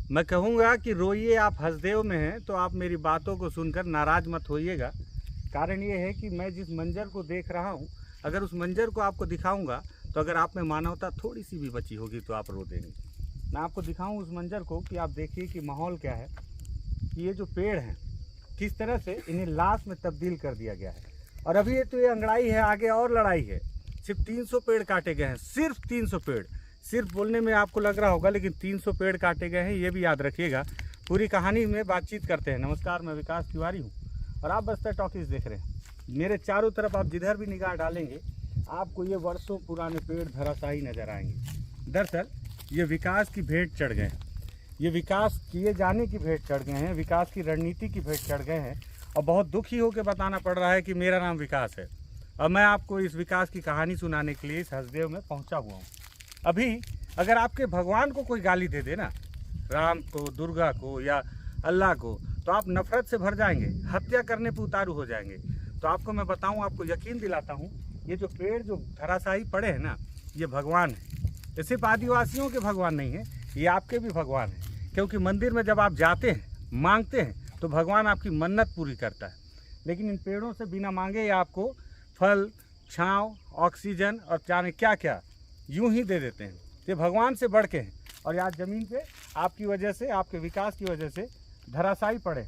मैं कहूँगा कि रोइए आप हसदेव में हैं, तो आप मेरी बातों को सुनकर नाराज मत होइएगा। कारण ये है कि मैं जिस मंजर को देख रहा हूँ, अगर उस मंजर को आपको दिखाऊंगा तो अगर आप में मानवता थोड़ी सी भी बची होगी तो आप रो देंगे। मैं आपको दिखाऊं उस मंजर को कि आप देखिए कि माहौल क्या है, कि ये जो पेड़ हैं किस तरह से इन्हें लाश में तब्दील कर दिया गया है। और अभी ये तो ये अंगड़ाई है, आगे और लड़ाई है। सिर्फ 300 पेड़ काटे गए हैं, सिर्फ 300 पेड़। सिर्फ बोलने में आपको लग रहा होगा, लेकिन 300 पेड़ काटे गए हैं, ये भी याद रखिएगा। पूरी कहानी में बातचीत करते हैं। नमस्कार, मैं विकास तिवारी हूँ और आप बस्तर टॉकीज देख रहे हैं। मेरे चारों तरफ आप जिधर भी निगाह डालेंगे आपको ये वर्षों पुराने पेड़ धराशायी नजर आएंगे। दरअसल ये विकास की भेंट चढ़ गए हैं, ये विकास किए जाने की भेंट चढ़ गए हैं, विकास की रणनीति की भेंट चढ़ गए हैं। और बहुत दुखी होकर बताना पड़ रहा है कि मेरा नाम विकास है और मैं आपको इस विकास की कहानी सुनाने के लिए इस हसदेव में पहुंचा हुआ हूं। अभी अगर आपके भगवान को कोई गाली दे दे ना, राम को, दुर्गा को या अल्लाह को, तो आप नफरत से भर जाएंगे, हत्या करने पर उतारू हो जाएंगे। तो आपको मैं बताऊं, आपको यकीन दिलाता हूं, ये जो पेड़ जो धराशायी पड़े हैं ना, ये भगवान है। ये सिर्फ आदिवासियों के भगवान नहीं है, ये आपके भी भगवान है। क्योंकि मंदिर में जब आप जाते हैं, मांगते हैं, तो भगवान आपकी मन्नत पूरी करता है। लेकिन इन पेड़ों से बिना मांगे ये आपको फल, छांव, ऑक्सीजन और जाने क्या क्या यूं ही दे देते हैं। ये भगवान से बढ़ के हैं और आज ज़मीन पे आपकी वजह से, आपके विकास की वजह से धराशायी पड़े।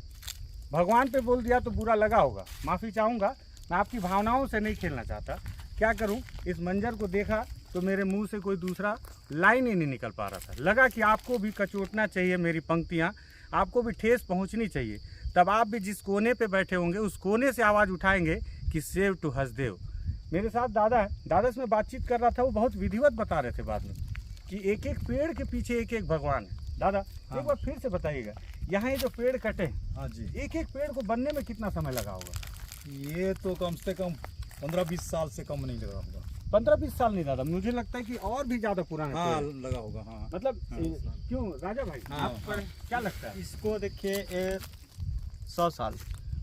भगवान पे बोल दिया तो बुरा लगा होगा, माफ़ी चाहूँगा। मैं आपकी भावनाओं से नहीं खेलना चाहता। क्या करूं, इस मंजर को देखा तो मेरे मुंह से कोई दूसरा लाइन ही नहीं निकल पा रहा था। लगा कि आपको भी कचोटना चाहिए मेरी पंक्तियां, आपको भी ठेस पहुंचनी चाहिए। तब आप भी जिस कोने पे बैठे होंगे उस कोने से आवाज़ उठाएंगे कि सेव टू हसदेव। मेरे साथ दादा है, दादा से मैं बातचीत कर रहा था, वो बहुत विधिवत बता रहे थे बाद में कि एक एक पेड़ के पीछे एक एक भगवान है। दादा हाँ। एक बार फिर से बताइएगा, यहाँ ये जो पेड़ कटे हैं, हाँ जी, एक एक पेड़ को बनने में कितना समय लगा होगा? ये तो कम से कम 15-20 साल से कम नहीं लगा होगा। 15-20 साल नहीं दादा, मुझे लगता है कि और भी ज्यादा पुराना हाँ लगा होगा। हाँ मतलब हाँ। क्यों राजा भाई, हाँ, आप पर क्या लगता है? इसको देखिए 100 साल।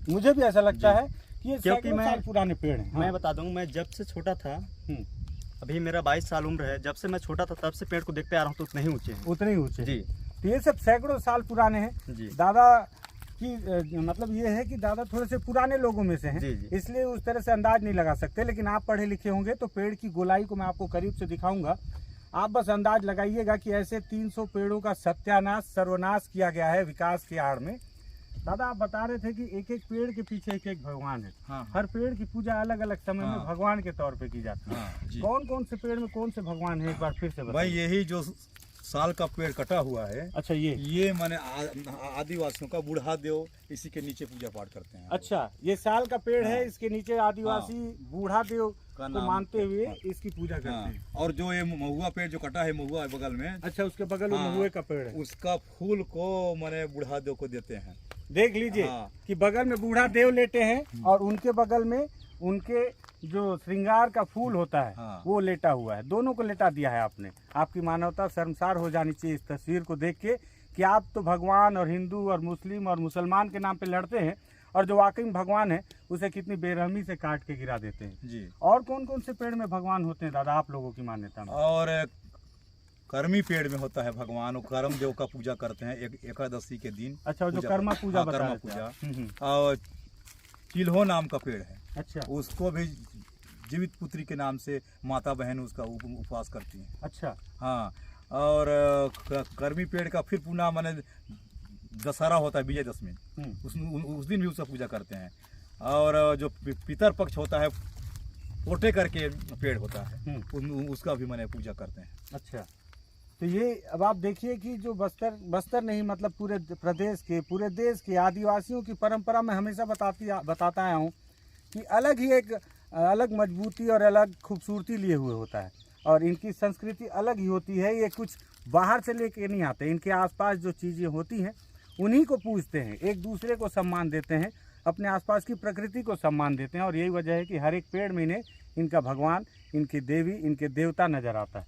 मुझे भी ऐसा लगता है कि ये क्योंकि सैकड़ों साल पुराने पेड़ हैं। मैं बता दूं, मैं जब से छोटा था, अभी मेरा 22 साल उम्र है, जब से मैं छोटा था तब से पेड़ को देखते आ रहा हूँ, तो उतने ही ऊंचे हैं। उतने ही ऊंचे जी। तो ये सब सैकड़ों साल पुराने हैं जी। दादा की मतलब ये है कि दादा थोड़े से पुराने लोगों में से हैं, जी, जी। इसलिए उस तरह से अंदाज नहीं लगा सकते। लेकिन आप पढ़े लिखे होंगे तो पेड़ की गोलाई को मैं आपको करीब से दिखाऊंगा। आप बस अंदाज लगाइएगा कि ऐसे 300 पेड़ों का सत्यानाश, सर्वनाश किया गया है विकास की आड़ में। दादा आप बता रहे थे कि एक एक पेड़ के पीछे एक एक भगवान है। हाँ। हर पेड़ की पूजा अलग अलग समय में हाँ। भगवान के तौर पे की जाती है। हाँ, जी। कौन कौन से पेड़ में कौन से भगवान है, एक बार फिर से भाई बताइए। यही जो साल का पेड़ कटा हुआ है, अच्छा ये माने आदिवासियों का बूढ़ा देव, इसी के नीचे पूजा पाठ करते हैं। अच्छा, ये साल का पेड़ है, हाँ। इसके नीचे आदिवासी बूढ़ा देव का को नाम मानते हुए हाँ। इसकी पूजा करते हाँ। हैं। और जो ये महुआ पेड़ जो कटा है, महुआ है बगल में, अच्छा, उसके बगल में हाँ। महुए का पेड़ है। उसका फूल को माने बूढ़ा देव को देते हैं। देख लीजिए हाँ। कि बगल में बूढ़ा देव लेटे हैं और उनके बगल में उनके जो श्रृंगार का फूल होता है हाँ। वो लेटा हुआ है। दोनों को लेटा दिया है आपने। आपकी मानवता शर्मसार हो जानी चाहिए इस तस्वीर को देख के कि आप तो भगवान और हिंदू और मुस्लिम और मुसलमान के नाम पे लड़ते हैं, और जो वाकई में भगवान है उसे कितनी बेरहमी से काट के गिरा देते हैं। जी। और कौन कौन से पेड़ में भगवान होते हैं दादा आप लोगों की मान्यता में? और कर्मी पेड़ में होता है भगवान, वो कर्म देव का पूजा करते हैं एकादशी के दिन। अच्छा, जो कर्मा पूजा हाँ, बता कर्मा रहे थे पूजा। आप। और चिल्हो नाम का पेड़ है, अच्छा उसको भी जीवित पुत्री के नाम से माता बहन उसका उपवास करती हैं। अच्छा। हाँ। और कर्मी पेड़ का फिर पुनः माने दशहरा होता है, विजयदशमी, उस दिन भी उसका पूजा करते हैं। और जो पितर पक्ष होता है, पोटे करके पेड़ होता है, उसका भी माने पूजा करते हैं। अच्छा, तो ये अब आप देखिए कि जो बस्तर नहीं मतलब पूरे प्रदेश के, पूरे देश के आदिवासियों की परंपरा में हमेशा बताता आया हूँ कि अलग ही एक अलग मजबूती और अलग खूबसूरती लिए हुए होता है, और इनकी संस्कृति अलग ही होती है। ये कुछ बाहर से लेके नहीं आते, इनके आसपास जो चीज़ें होती हैं उन्हीं को पूजते हैं, एक दूसरे को सम्मान देते हैं, अपने आसपास की प्रकृति को सम्मान देते हैं। और यही वजह है कि हर एक पेड़ में इन्हें इनका भगवान, इनकी देवी, इनके देवता नज़र आता है।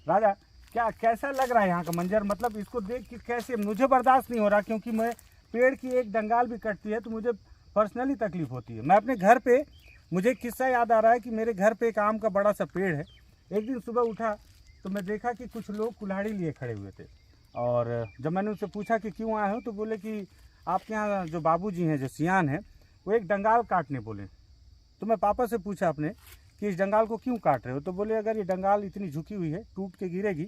राजा क्या कैसा लग रहा है यहाँ का मंजर? मतलब इसको देख के कैसे, मुझे बर्दाश्त नहीं हो रहा, क्योंकि मैं पेड़ की एक डंगाल भी कटती है तो मुझे पर्सनली तकलीफ होती है। मैं अपने घर पे, मुझे एक किस्सा याद आ रहा है कि मेरे घर पे एक आम का बड़ा सा पेड़ है। एक दिन सुबह उठा तो मैं देखा कि कुछ लोग कुल्हाड़ी लिए खड़े हुए थे और जब मैंने उनसे पूछा कि क्यों आए हो तो बोले कि आपके यहाँ जो बाबूजी हैं, जो सियान हैं, वो एक डंगाल काटने बोले। तो मैं पापा से पूछा अपने कि इस डंगाल को क्यों काट रहे हो, तो बोले अगर ये डंगाल इतनी झुकी हुई है, टूट के गिरेगी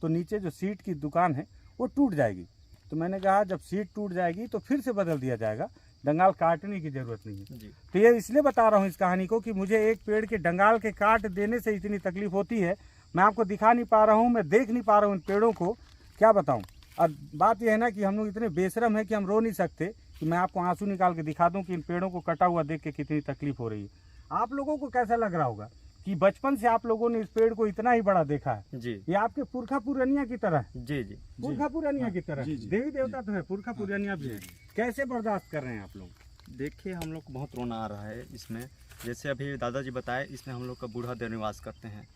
तो नीचे जो सीट की दुकान है वो टूट जाएगी। तो मैंने कहा जब सीट टूट जाएगी तो फिर से बदल दिया जाएगा, डंगाल काटने की ज़रूरत नहीं है। तो ये इसलिए बता रहा हूँ इस कहानी को कि मुझे एक पेड़ के डंगाल के काट देने से इतनी तकलीफ होती है। मैं आपको दिखा नहीं पा रहा हूँ, मैं देख नहीं पा रहा हूँ इन पेड़ों को, क्या बताऊँ। और बात यह है ना कि हम लोग इतने बेशरम है कि हम रो नहीं सकते कि मैं आपको आंसू निकाल के दिखा दूँ कि इन पेड़ों को कटा हुआ देख के कितनी तकलीफ हो रही है। आप लोगों को कैसा लग रहा होगा कि बचपन से आप लोगों ने इस पेड़ को इतना ही बड़ा देखा है। जी, ये आपके पुरखा पुरानिया की तरह है। जी जी, पुरखा पुरानिया की तरह जी, जी। देवी देवता तो है, पुरखा पुरानिया भी है। कैसे बर्दाश्त कर रहे हैं आप लोग? देखिए हम लोग को बहुत रोना आ रहा है इसमें। जैसे अभी दादाजी बताए, इसमें हम लोग का बूढ़ा देव निवास करते हैं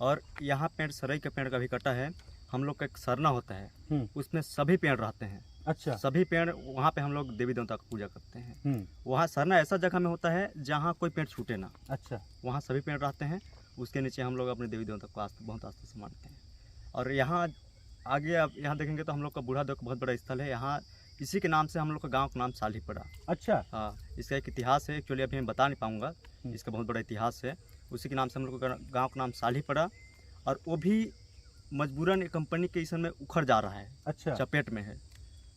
और यहाँ पेड़ सरई के पेड़ का भी कटा है। हम लोग का एक सरना होता है, उसमें सभी पेड़ रहते हैं। अच्छा। सभी पेड़, वहाँ पे हम लोग देवी देवता की पूजा करते हैं। वहाँ सरना ऐसा जगह में होता है जहाँ कोई पेड़ छूटे ना। अच्छा। वहाँ सभी पेड़ रहते हैं, उसके नीचे हम लोग अपने देवी देवता को बहुत आस्था से मानते हैं। और यहाँ आगे आप यहाँ देखेंगे तो हम लोग का बूढ़ा देव का बहुत बड़ा स्थल है। यहाँ इसी के नाम से हम लोग का गांव का नाम साली पड़ा। अच्छा। हाँ, इसका एक इतिहास है, एक्चुअली अभी मैं बता नहीं पाऊँगा, इसका बहुत बड़ा इतिहास है। उसी के नाम से हम लोग का गाँव का नाम साली पड़ा और वो भी मजबूरन एक कंपनी के इस में उखड़ जा रहा है। अच्छा। चपेट में है।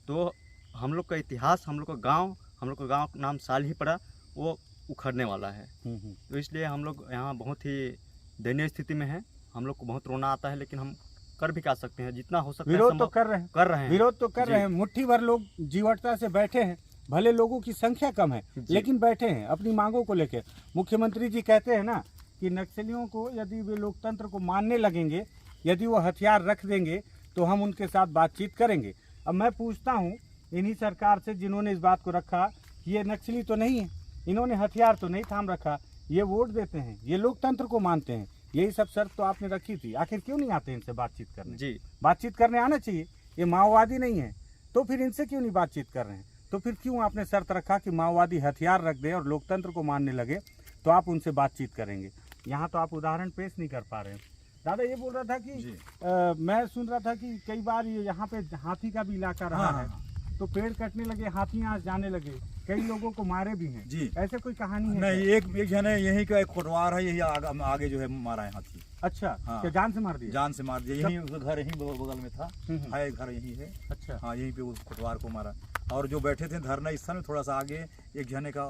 तो हम लोग का इतिहास, हम लोग का गांव का नाम साल ही पड़ा, वो उखड़ने वाला है। तो इसलिए हम लोग यहाँ बहुत ही दयनीय स्थिति में है। हम लोग को बहुत रोना आता है, लेकिन हम कर भी क्या सकते हैं, जितना हो सकता है विरोध तो कर रहे हैं, विरोध तो कर रहे हैं। मुट्ठी भर लोग जीवटता से बैठे हैं, भले लोगों की संख्या कम है लेकिन बैठे हैं अपनी मांगों को लेकर। मुख्यमंत्री जी कहते हैं ना कि नक्सलियों को यदि वे लोकतंत्र को मानने लगेंगे, यदि वो हथियार रख देंगे तो हम उनके साथ बातचीत करेंगे। अब मैं पूछता हूँ इन्हीं सरकार से जिन्होंने इस बात को रखा, ये नक्सली तो नहीं है, इन्होंने हथियार तो नहीं थाम रखा, ये वोट देते हैं, ये लोकतंत्र को मानते हैं, यही सब शर्त तो आपने रखी थी। आखिर क्यों नहीं आते इनसे बातचीत करने? जी, बातचीत करने आना चाहिए। ये माओवादी नहीं है तो फिर इनसे क्यों नहीं बातचीत कर रहे हैं? तो फिर क्यों आपने शर्त रखा कि माओवादी हथियार रख दे और लोकतंत्र को मानने लगे तो आप उनसे बातचीत करेंगे? यहाँ तो आप उदाहरण पेश नहीं कर पा रहे हैं। दादा ये बोल रहा था कि मैं सुन रहा था कि कई बार ये यहाँ पे हाथी का भी इलाका रहा है, तो पेड़ कटने लगे, हाथी यहाँ जाने लगे, कई लोगों को मारे भी हैं। जी, ऐसे कोई कहानी है? नहीं, एक जन है, यहीं का एक कोटवार है, यही आगे जो है मारा है हाथी। अच्छा। हाँ। क्या जान से मार दिया? जान से मार दिया। यहीं उसका घर यहीं बगल में था, है घर यहीं है। अच्छा। हाँ, यहीं पे उस कोटवार को मारा। और जो बैठे थे धरना स्थल में थोड़ा सा आगे एक जने का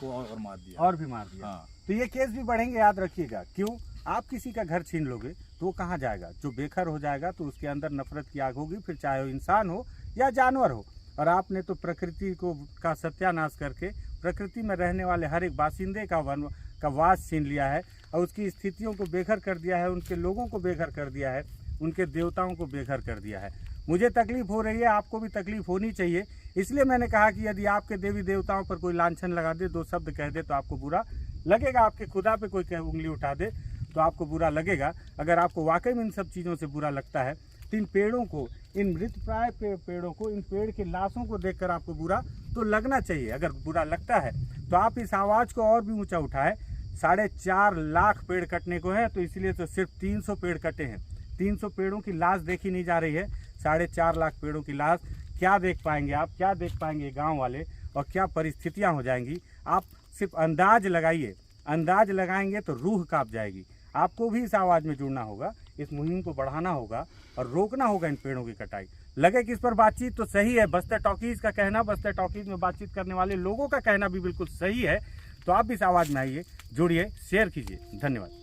को और मार दिया। और भी मार दिया। हाँ। तो ये केस भी बढ़ेंगे, याद रखिएगा। क्यों? आप किसी का घर छीन लोगे तो वो कहाँ जाएगा? जो बेघर हो जाएगा तो उसके अंदर नफरत की आग होगी, फिर चाहे वो इंसान हो या जानवर हो। और आपने तो प्रकृति का सत्यानाश करके प्रकृति में रहने वाले हर एक बासिंदे का वास छीन लिया है और उसकी स्थितियों को बेघर कर दिया है, उनके लोगों को बेघर कर दिया है, उनके देवताओं को बेघर कर दिया है। मुझे तकलीफ हो रही है, आपको भी तकलीफ होनी चाहिए। इसलिए मैंने कहा कि यदि आपके देवी देवताओं पर कोई लांछन लगा दे, दो शब्द कह दे तो आपको बुरा लगेगा। आपके खुदा पे कोई उंगली उठा दे तो आपको बुरा लगेगा। अगर आपको वाकई में इन सब चीज़ों से बुरा लगता है तो इन पेड़ों को, इन मृतप्राय पेड़ों को, इन पेड़ के लाशों को देखकर आपको बुरा तो लगना चाहिए। अगर बुरा लगता है तो आप इस आवाज़ को और भी ऊंचा उठाएं। 4.5 लाख पेड़ कटने को है, तो इसलिए तो सिर्फ 300 पेड़ कटे हैं। 300 पेड़ों की लाश देखी नहीं जा रही है। 4.5 लाख पेड़ों की लाश क्या देख पाएंगे आप, क्या देख पाएंगे गाँव वाले, और क्या परिस्थितियाँ हो जाएंगी? आप सिर्फ अंदाज लगाइए, अंदाज लगाएंगे तो रूह कांप जाएगी। आपको भी इस आवाज़ में जुड़ना होगा, इस मुहिम को बढ़ाना होगा और रोकना होगा इन पेड़ों की कटाई। लगे कि इस पर बातचीत तो सही है, बस्तर टॉकीज़ का कहना, बस्तर टॉकीज़ में बातचीत करने वाले लोगों का कहना भी बिल्कुल सही है, तो आप भी इस आवाज़ में आइए, जुड़िए, शेयर कीजिए। धन्यवाद।